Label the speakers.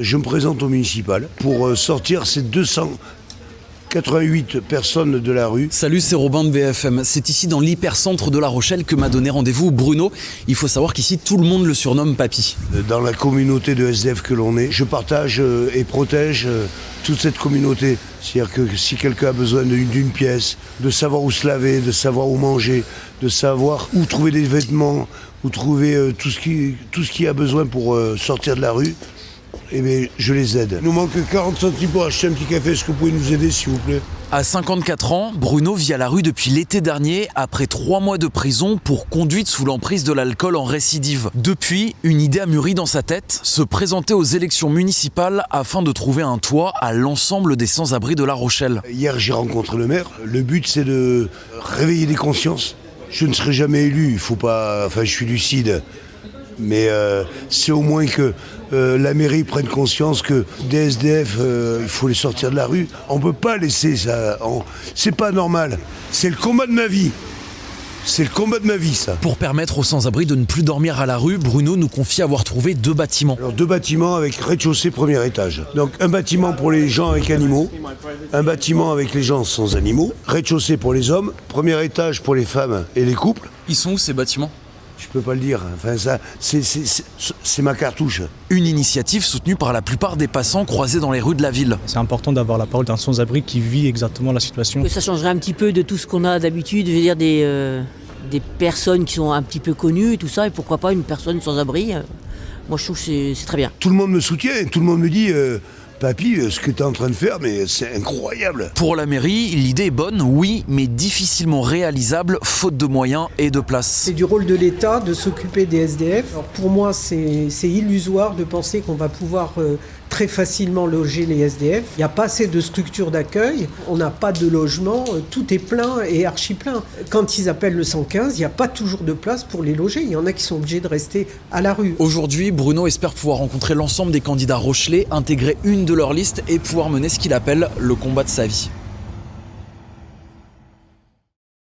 Speaker 1: Je me présente au municipal pour sortir ces 288 personnes de la rue.
Speaker 2: Salut, c'est Robin de BFM. C'est ici dans l'hypercentre de La Rochelle que m'a donné rendez-vous Bruno. Il faut savoir qu'ici, tout le monde le surnomme Papy.
Speaker 1: Dans la communauté de SDF que l'on est, je partage et protège toute cette communauté. C'est-à-dire que si quelqu'un a besoin d'une pièce, de savoir où se laver, de savoir où manger, de savoir où trouver des vêtements, où trouver tout ce qui a besoin pour sortir de la rue, eh bien, je les aide. Il nous manque 40 centimes pour acheter un petit café. Est-ce que vous pouvez nous aider, s'il vous plaît ?
Speaker 2: À 54 ans, Bruno vit à la rue depuis l'été dernier, après 3 mois de prison pour conduite sous l'emprise de l'alcool en récidive. Depuis, une idée a mûri dans sa tête, se présenter aux élections municipales afin de trouver un toit à l'ensemble des sans-abri de La Rochelle.
Speaker 1: Hier, j'ai rencontré le maire. Le but, c'est de réveiller des consciences. Je ne serai jamais élu, il faut pas... Enfin, je suis lucide. Mais c'est au moins que la mairie prenne conscience que des SDF, il faut les sortir de la rue. On ne peut pas laisser ça. C'est pas normal. C'est le combat de ma vie. C'est le combat de ma vie, ça.
Speaker 2: Pour permettre aux sans-abri de ne plus dormir à la rue, Bruno nous confie avoir trouvé 2 bâtiments.
Speaker 1: Alors 2 bâtiments avec rez-de-chaussée, premier étage. Donc un bâtiment pour les gens avec animaux, un bâtiment avec les gens sans animaux, rez-de-chaussée pour les hommes, premier étage pour les femmes et les couples.
Speaker 2: Ils sont où ces bâtiments ?
Speaker 1: Je peux pas le dire, enfin ça, c'est ma cartouche.
Speaker 2: Une initiative soutenue par la plupart des passants croisés dans les rues de la ville.
Speaker 3: C'est important d'avoir la parole d'un sans-abri qui vit exactement la situation.
Speaker 4: Ça changerait un petit peu de tout ce qu'on a d'habitude, je veux dire des personnes qui sont un petit peu connues et tout ça, et pourquoi pas une personne sans abri. Moi je trouve que c'est très bien.
Speaker 1: Tout le monde me soutient, tout le monde me dit... Papy, ce que tu es en train de faire, mais c'est incroyable.
Speaker 2: Pour la mairie, l'idée est bonne, oui, mais difficilement réalisable, faute de moyens et de place.
Speaker 5: C'est du rôle de l'État de s'occuper des SDF. Alors pour moi, c'est illusoire de penser qu'on va pouvoir très facilement loger les SDF. Il n'y a pas assez de structures d'accueil, on n'a pas de logement, tout est plein et archi plein. Quand ils appellent le 115, il n'y a pas toujours de place pour les loger. Il y en a qui sont obligés de rester à la rue.
Speaker 2: Aujourd'hui, Bruno espère pouvoir rencontrer l'ensemble des candidats rochelais, intégrer une de leur liste et pouvoir mener ce qu'il appelle le combat de sa vie.